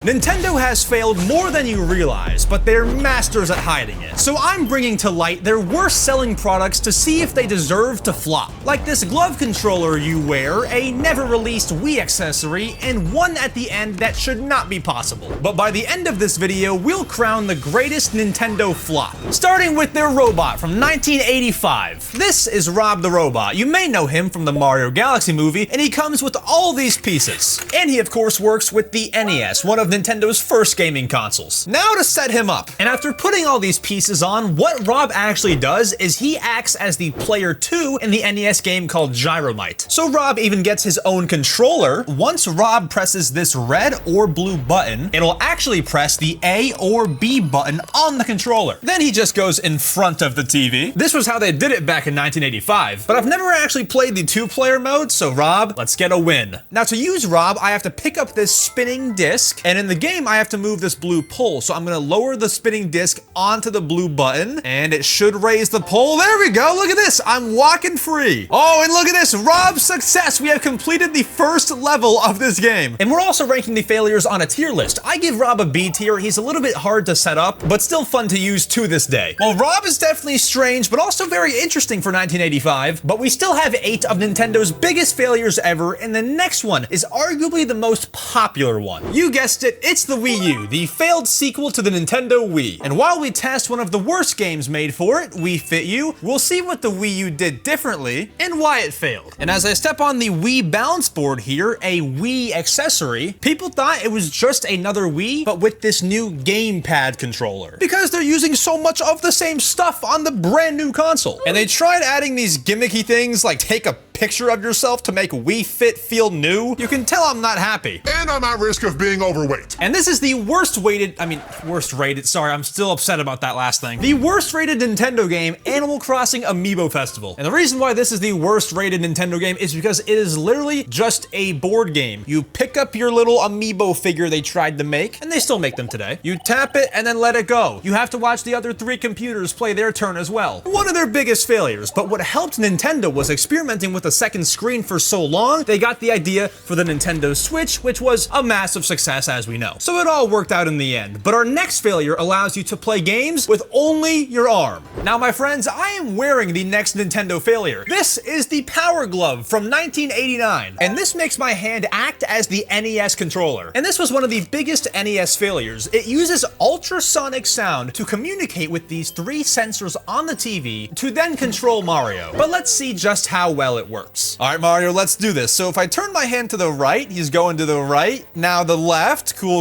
Nintendo has failed more than you realize, but they're masters at hiding it. So I'm bringing to light their worst selling products to see if they deserve to flop. Like this glove controller you wear, a never released Wii accessory, and one at the end that should not be possible. But by the end of this video, we'll crown the greatest Nintendo flop. Starting with their robot from 1985. This is Rob the Robot. You may know him from the Mario Galaxy movie, and he comes with all these pieces. And he of course works with the NES, one of Nintendo's first gaming consoles. Now to set him up. And after putting all these pieces on, what Rob actually does is he acts as the player 2 in the NES game called Gyromite. So Rob even gets his own controller. Once Rob presses this red or blue button, it'll actually press the A or B button on the controller. Then he just goes in front of the TV. This was how they did it back in 1985, but I've never actually played the 2-player mode, so Rob, let's get a win. Now to use Rob, I have to pick up this spinning disc, and in the game, I have to move this blue pole. So I'm gonna lower the spinning disc onto the blue button, and it should raise the pole. There we go, look at this, I'm walking free. Oh, and look at this, Rob's success. We have completed the first level of this game. And we're also ranking the failures on a tier list. I give Rob a B tier. He's a little bit hard to set up, but still fun to use to this day. Well, Rob is definitely strange, but also very interesting for 1985, but we still have 8 of Nintendo's biggest failures ever, and the next one is arguably the most popular one. You guessed it, it's the Wii U, the failed sequel to the Nintendo Wii. And while we test one of the worst games made for it, Wii Fit U, we'll see what the Wii U did differently and why it failed. And as I step on the Wii balance board here, a Wii accessory, people thought it was just another Wii, but with this new gamepad controller. Because they're using so much of the same stuff on the brand new console. And they tried adding these gimmicky things like take a picture of yourself to make Wii Fit feel new. You can tell I'm not happy. And I'm at risk of being overweight. And this is the worst rated, sorry, I'm still upset about that last thing. The worst rated Nintendo game, Animal Crossing Amiibo Festival. And the reason why this is the worst rated Nintendo game is because it is literally just a board game. You pick up your little Amiibo figure they tried to make, and they still make them today. You tap it and then let it go. You have to watch the other 3 computers play their turn as well. One of their biggest failures, but what helped Nintendo was experimenting with a second screen for so long, they got the idea for the Nintendo Switch, which was a massive success as we know. So it all worked out in the end. But our next failure allows you to play games with only your arm. Now my friends, I am wearing the next Nintendo failure. This is the Power Glove from 1989. And this makes my hand act as the NES controller. And this was one of the biggest NES failures. It uses ultrasonic sound to communicate with these 3 sensors on the TV to then control Mario. But let's see just how well it works. All right, Mario, let's do this. So if I turn my hand to the right, he's going to the right. Now the left, cool.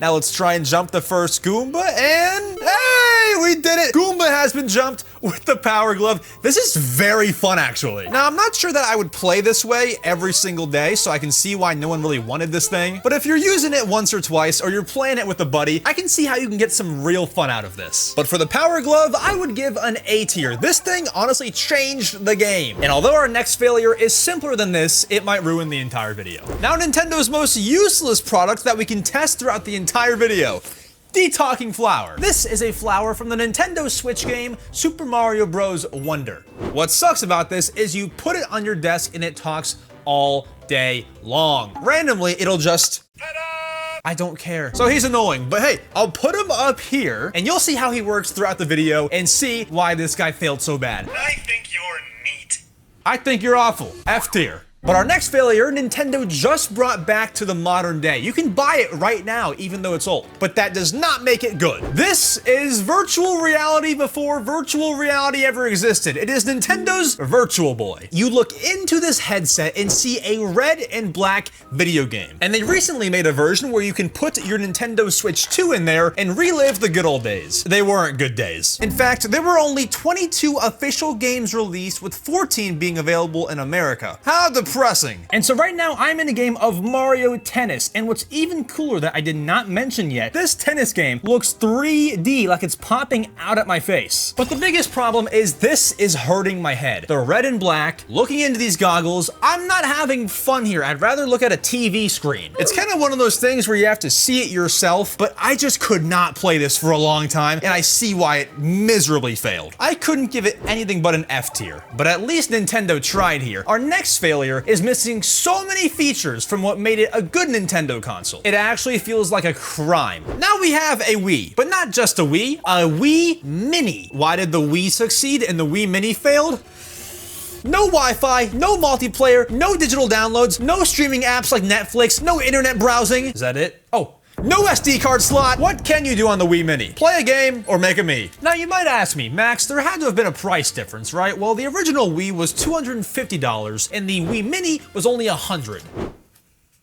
Now let's try and jump the first Goomba, and hey, we did it. Goomba has been jumped with the Power Glove. This is very fun, actually. Now, I'm not sure that I would play this way every single day, so I can see why no one really wanted this thing. But if you're using it once or twice, or you're playing it with a buddy, I can see how you can get some real fun out of this. But for the Power Glove, I would give an A tier. This thing honestly changed the game. And although our next failure is simpler than this, it might ruin the entire video. Now, Nintendo's most useless product that we can test throughout the entire video. The talking flower. This is a flower from the Nintendo Switch game, Super Mario Bros. Wonder. What sucks about this is you put it on your desk and it talks all day long. Randomly, it'll just... I don't care. So he's annoying, but hey, I'll put him up here and you'll see how he works throughout the video and see why this guy failed so bad. I think you're neat. I think you're awful. F tier. But our next failure, Nintendo just brought back to the modern day. You can buy it right now, even though it's old. But that does not make it good. This is virtual reality before virtual reality ever existed. It is Nintendo's Virtual Boy. You look into this headset and see a red and black video game. And they recently made a version where you can put your Nintendo Switch 2 in there and relive the good old days. They weren't good days. In fact, there were only 22 official games released, with 14 being available in America. How depressing. And so right now I'm in a game of Mario Tennis, and what's even cooler that I did not mention yet, this tennis game looks 3D, like it's popping out at my face. But the biggest problem is this is hurting my head. The red and black, looking into these goggles, I'm not having fun here. I'd rather look at a TV screen. It's kind of one of those things where you have to see it yourself, but I just could not play this for a long time, and I see why it miserably failed. I couldn't give it anything but an F tier, but at least Nintendo tried here. Our next failure player is missing so many features from what made it a good Nintendo console. It actually feels like a crime. Now we have a Wii, but not just a Wii Mini. Why did the Wii succeed and the Wii Mini failed? No Wi-Fi, no multiplayer, no digital downloads, no streaming apps like Netflix, no internet browsing. Is that it? Oh. No SD card slot! What can you do on the Wii Mini? Play a game or make a Mii? Now you might ask me, Max, there had to have been a price difference, right? Well, the original Wii was $250 and the Wii Mini was only $100.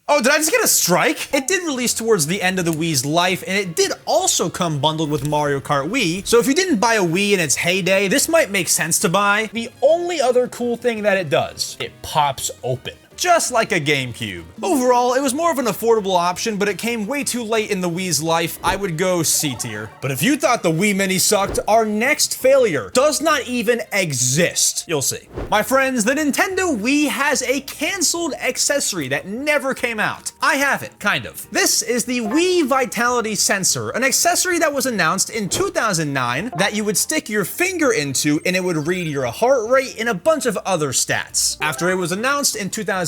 Oh, did I just get a strike? It did release towards the end of the Wii's life, and it did also come bundled with Mario Kart Wii, so if you didn't buy a Wii in its heyday, this might make sense to buy. The only other cool thing that it does, it pops open. Just like a GameCube. Overall, it was more of an affordable option, but it came way too late in the Wii's life. I would go C tier. But if you thought the Wii Mini sucked, our next failure does not even exist. You'll see. My friends, the Nintendo Wii has a canceled accessory that never came out. I have it, kind of. This is the Wii Vitality Sensor, an accessory that was announced in 2009 that you would stick your finger into and it would read your heart rate and a bunch of other stats. After it was announced in 2009,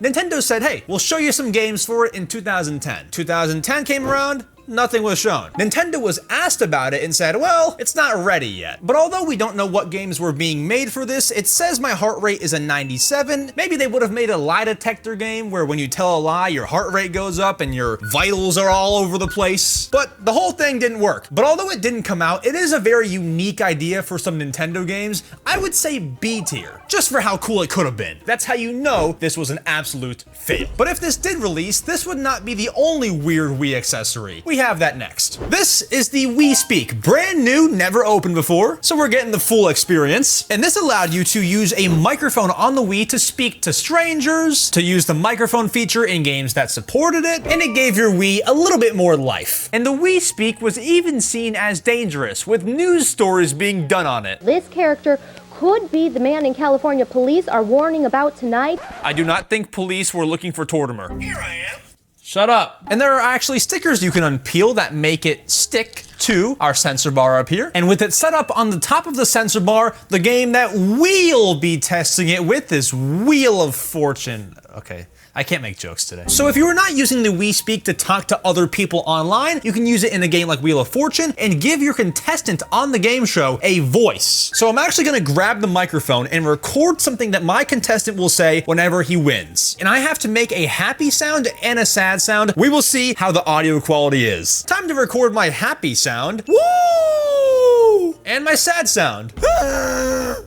Nintendo said, hey, we'll show you some games for it in 2010. 2010 came around, nothing was shown. Nintendo was asked about it and said, well, it's not ready yet. But although we don't know what games were being made for this, it says my heart rate is a 97. Maybe they would have made a lie detector game where when you tell a lie, your heart rate goes up and your vitals are all over the place. But the whole thing didn't work. But although it didn't come out, it is a very unique idea for some Nintendo games. I would say B tier, just for how cool it could have been. That's how you know this was an absolute fail. But if this did release, this would not be the only weird Wii accessory. We have that next. This is the Wii Speak, brand new, never opened before, so we're getting the full experience. And this allowed you to use a microphone on the Wii to speak to strangers, to use the microphone feature in games that supported it, and it gave your Wii a little bit more life. And the Wii Speak was even seen as dangerous, with news stories being done on it. This character could be the man in California police are warning about tonight. I do not think police were looking for Tortimer. Here I am. Shut up. And there are actually stickers you can unpeel that make it stick to our sensor bar up here. And with it set up on the top of the sensor bar, the game that we'll be testing it with is Wheel of Fortune. Okay. I can't make jokes today. So if you are not using the Wii Speak to talk to other people online, you can use it in a game like Wheel of Fortune and give your contestant on the game show a voice. So I'm actually gonna grab the microphone and record something that my contestant will say whenever he wins. And I have to make a happy sound and a sad sound. We will see how the audio quality is. Time to record my happy sound. Woo! And my sad sound.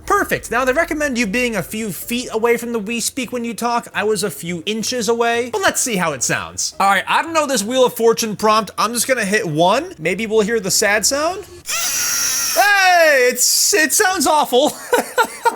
Perfect. Now they recommend you being a few feet away from the Wii Speak when you talk. I was a few inches away, but let's see how it sounds. All right, I don't know this Wheel of Fortune prompt. I'm just gonna hit 1. Maybe we'll hear the sad sound. Hey, it sounds awful,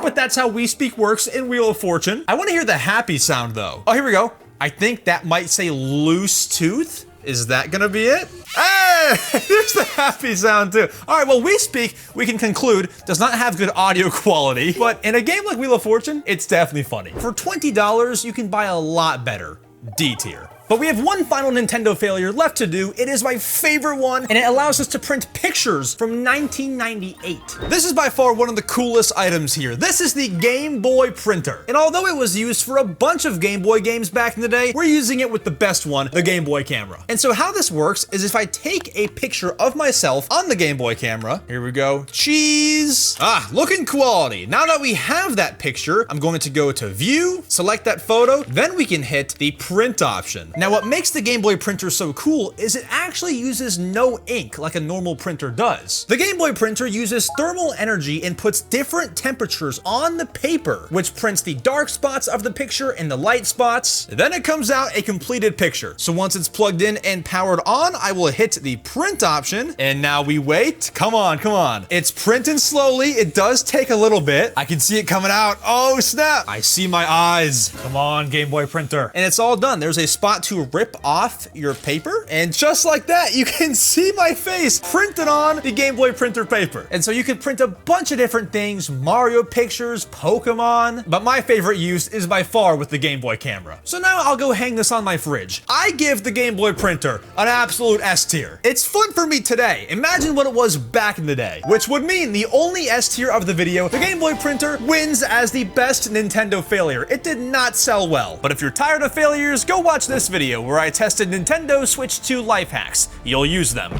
but that's how Wii Speak works in Wheel of Fortune. I wanna hear the happy sound though. Oh, here we go. I think that might say loose tooth. Is that gonna be it? Hey, there's the happy sound too. All right, well, Wii Speak, we can conclude, does not have good audio quality, but in a game like Wheel of Fortune, it's definitely funny. For $20, you can buy a lot better. D tier. But we have one final Nintendo failure left to do. It is my favorite one, and it allows us to print pictures from 1998. This is by far one of the coolest items here. This is the Game Boy printer. And although it was used for a bunch of Game Boy games back in the day, we're using it with the best one, the Game Boy camera. And so how this works is if I take a picture of myself on the Game Boy camera, here we go, cheese. Looking quality. Now that we have that picture, I'm going to go to View, select that photo, then we can hit the print option. Now what makes the Game Boy printer so cool is it actually uses no ink like a normal printer does. The Game Boy printer uses thermal energy and puts different temperatures on the paper, which prints the dark spots of the picture and the light spots. Then it comes out a completed picture. So once it's plugged in and powered on, I will hit the print option, and now we wait. Come on, come on. It's printing slowly. It does take a little bit. I can see it coming out. Oh snap. I see my eyes. Come on, Game Boy printer. And it's all done. There's a spot to rip off your paper, and just like that, you can see my face printed on the Game Boy printer paper. And so you could print a bunch of different things, Mario pictures, Pokemon, but my favorite use is by far with the Game Boy camera. So now I'll go hang this on my fridge. I give the Game Boy printer an absolute S tier. It's fun for me today. Imagine what it was back in the day, which would mean the only S tier of the video, the Game Boy printer wins as the best Nintendo failure. It did not sell well. But if you're tired of failures, go watch this video where I tested Nintendo Switch 2 life hacks. You'll use them.